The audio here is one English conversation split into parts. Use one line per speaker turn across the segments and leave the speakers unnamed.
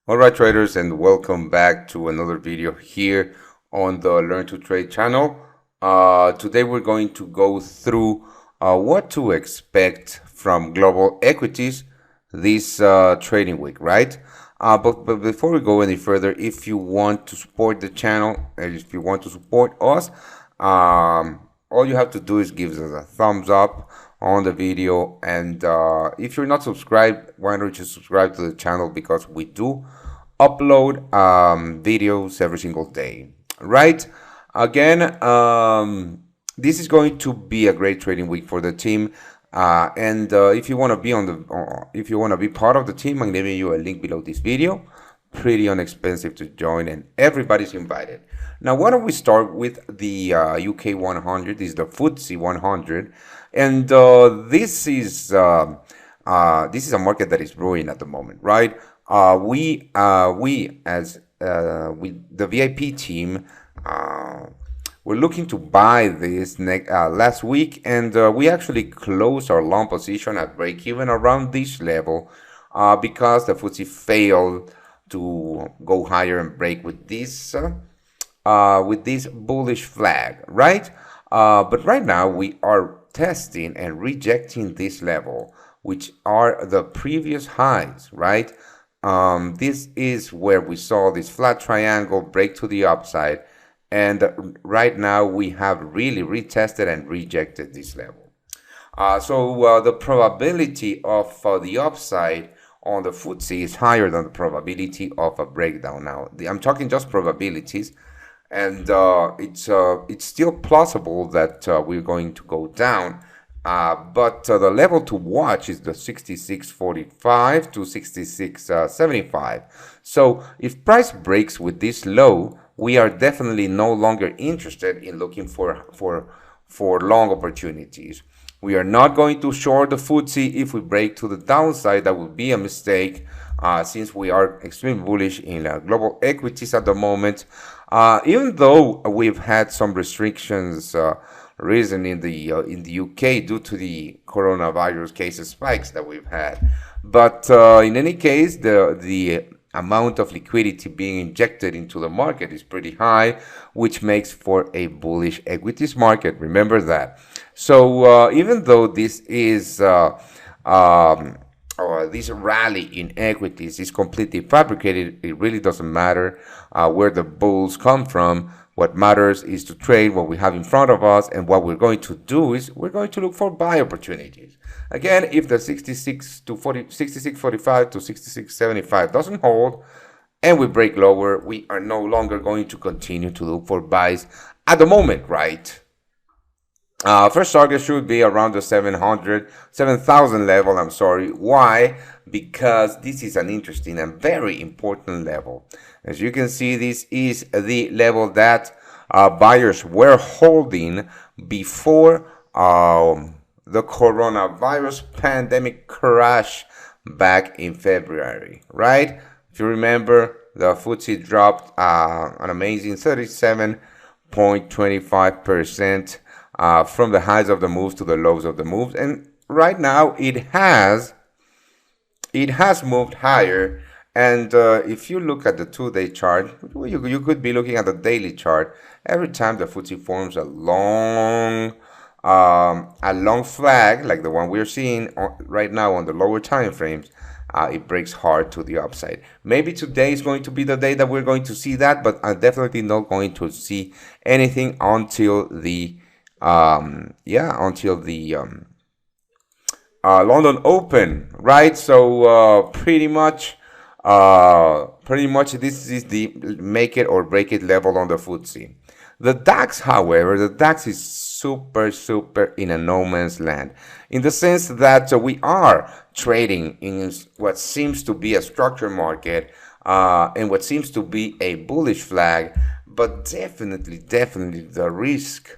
Alright traders, and welcome back to another video here on the Learn to Trade channel. Today we're going to go through what to expect from global equities this trading week, right? But before we go any further, if you want to support the channel, and if you want to support us, all you have to do is give us a thumbs up on the video, and if you're not subscribed, why don't you subscribe to the channel, because we do upload videos every single day, right? Again, this is going to be a great trading week for the team, and if you want to be if you want to be part of the team, I'm giving you a link below this video. Pretty inexpensive to join, and everybody's invited. Now, why don't we start with the UK100? This is the FTSE 100, and this is a market that is growing at the moment, right? We as the VIP team, we're looking to buy this last week, and we actually closed our long position at break even around this level because the FTSE failed to go higher and break with this bullish flag, right? But right now we are testing and rejecting this level, which are the previous highs, right? This is where we saw this flat triangle break to the upside, and right now we have really retested and rejected this level. So the probability of the upside on the FTSE is higher than the probability of a breakdown. Now, I'm talking just probabilities, and it's still plausible that we're going to go down, but the level to watch is the 66.45 to 66.75. So if price breaks with this low, we are definitely no longer interested in looking for long opportunities. We are not going to short the FTSE if we break to the downside. That would be a mistake, since we are extremely bullish in global equities at the moment. Even though we've had some restrictions risen in the UK due to the coronavirus cases spikes that we've had, but in any case, the amount of liquidity being injected into the market is pretty high, which makes for a bullish equities market. Remember that. So even though this is this rally in equities is completely fabricated, it really doesn't matter where the bulls come from. What matters is to trade what we have in front of us, and what we're going to do is we're going to look for buy opportunities. Again, if the 66.45 to 66.75 doesn't hold and we break lower, we are no longer going to continue to look for buys at the moment, right? First target should be around the 7,000 level. I'm sorry. Why? Because this is an interesting and very important level. As you can see, this is the level that buyers were holding before the coronavirus pandemic crash back in February, right? If you remember, the FTSE dropped an amazing 37.25%. From the highs of the moves to the lows of the moves, and right now it has moved higher. And if you look at the 2-day chart, you could be looking at the daily chart. Every time the FTSE forms a long flag like the one we're seeing right now on the lower time frames, it breaks hard to the upside. Maybe today is going to be the day that we're going to see that, but I'm definitely not going to see anything until the London Open, right? So pretty much this is the make it or break it level on the FTSE. The DAX, however, the DAX is super in a no man's land, in the sense that we are trading in what seems to be a structure market, and what seems to be a bullish flag, but definitely the risk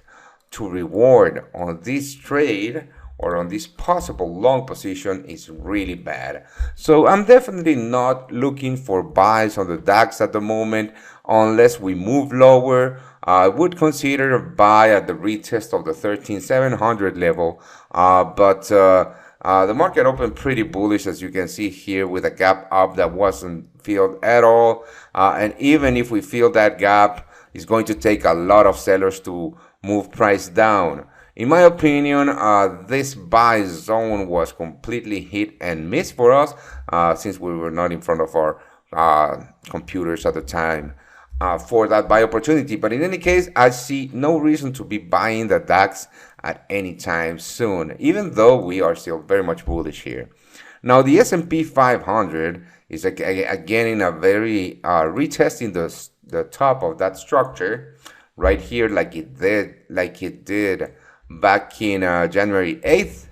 to reward on this trade or on this possible long position is really bad. So I'm definitely not looking for buys on the DAX at the moment unless we move lower. I would consider a buy at the retest of the 13,700 level, but The market opened pretty bullish, as you can see here, with a gap up that wasn't filled at all. And even if we fill that gap, it's going to take a lot of sellers to move price down. In my opinion, this buy zone was completely hit and miss for us, since we were not in front of our computers at the time for that buy opportunity. But in any case, I see no reason to be buying the DAX at any time soon, even though we are still very much bullish here. Now, the S&P 500 is again in a very retesting the top of that structure right here, like it did back in January 8th,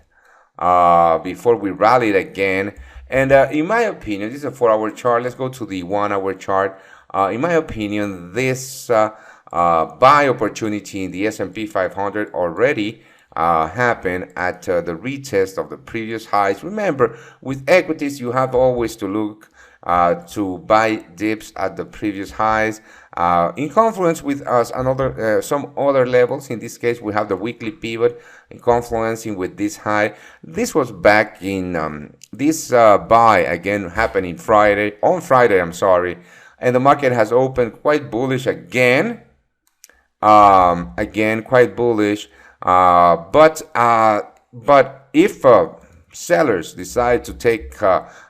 before we rallied again. And in my opinion, this is a 4-hour chart. Let's go to the 1-hour chart. In my opinion, this buy opportunity in the S&P 500 already happened at the retest of the previous highs. Remember, with equities, you have always to look to buy dips at the previous highs. In confluence with us, some other levels. In this case, we have the weekly pivot in confluencing with this high. This was back in this buy again happened on Friday. I'm sorry, and the market has opened quite bullish again. Again, quite bullish. But if sellers decide to take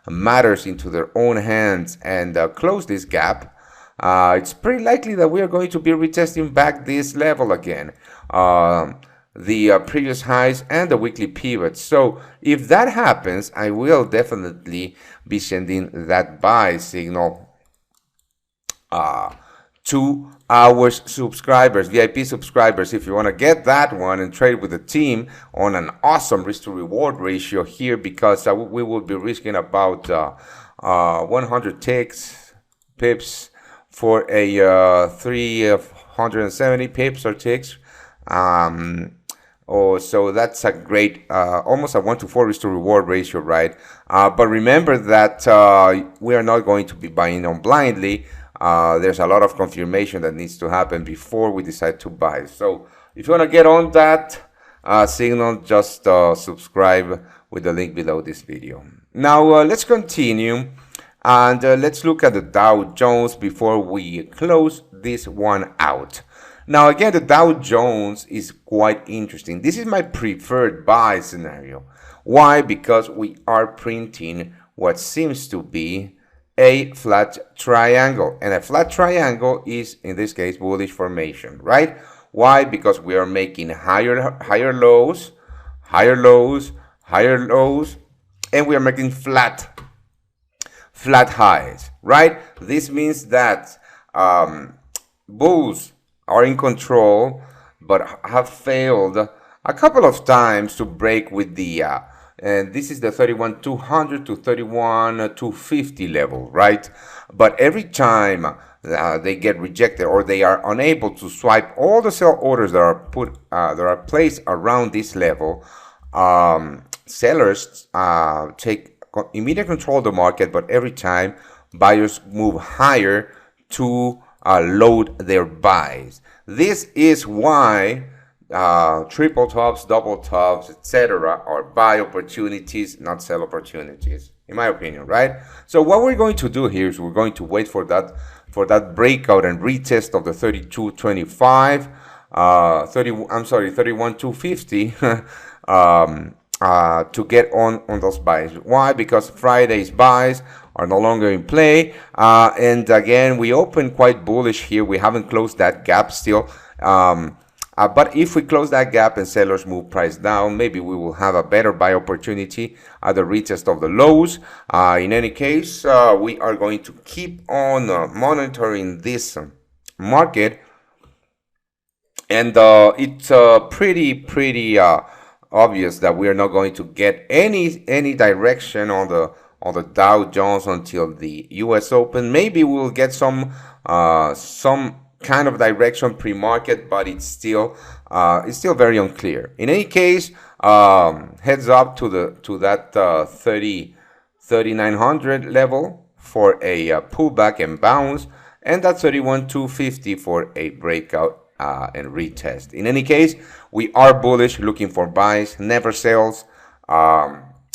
matters into their own hands and close this gap, it's pretty likely that we are going to be retesting back this level again, the previous highs and the weekly pivot. So if that happens, I will definitely be sending that buy signal to our subscribers, VIP subscribers. If you want to get that one and trade with the team on an awesome risk to reward ratio here, because we will be risking about 100 pips for a 370 pips or ticks. So that's a great, almost a 1-to-4 risk to reward ratio, right? But remember that we are not going to be buying on blindly. There's a lot of confirmation that needs to happen before we decide to buy. So if you want to get on that signal, just subscribe with the link below this video. Now let's continue and let's look at the Dow Jones before we close this one out. Now again, the Dow Jones is quite interesting. This is my preferred buy scenario. Why? Because we are printing what seems to be a flat triangle, and a flat triangle is, in this case, bullish formation, right? Why? Because we are making higher lows, higher lows, higher lows, and we are making flat highs, right? This means that bulls are in control, but have failed a couple of times to break with the and this is the 31,200 to 31,250 level, right? But every time they get rejected or they are unable to swipe all the sell orders that are placed around this level, sellers take immediate control of the market. But every time buyers move higher to load their buys. This is why triple tops, double tops, etc. are buy opportunities, not sell opportunities, in my opinion, right? So what we're going to do here is we're going to wait for that breakout and retest of the 32.25, 31.250 to get on those buys. Why? Because Friday's buys are no longer in play, and again we opened quite bullish here. We haven't closed that gap still. But if we close that gap and sellers move price down, maybe we will have a better buy opportunity at the retest of the lows. In any case, we are going to keep on monitoring this market, and it's pretty obvious that we are not going to get any direction on the Dow Jones until the U.S. Open. Maybe we'll get some kind of direction pre-market, but it's still very unclear. In any case, heads up to that 3900 level for a pullback and bounce, and that 31,250 for a breakout and retest. In any case, we are bullish, looking for buys, never sells.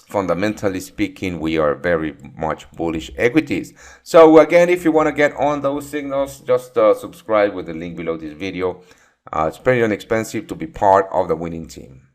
fundamentally speaking, we are very much bullish equities. So again, if you want to get on those signals, just subscribe with the link below this video. It's pretty inexpensive to be part of the winning team.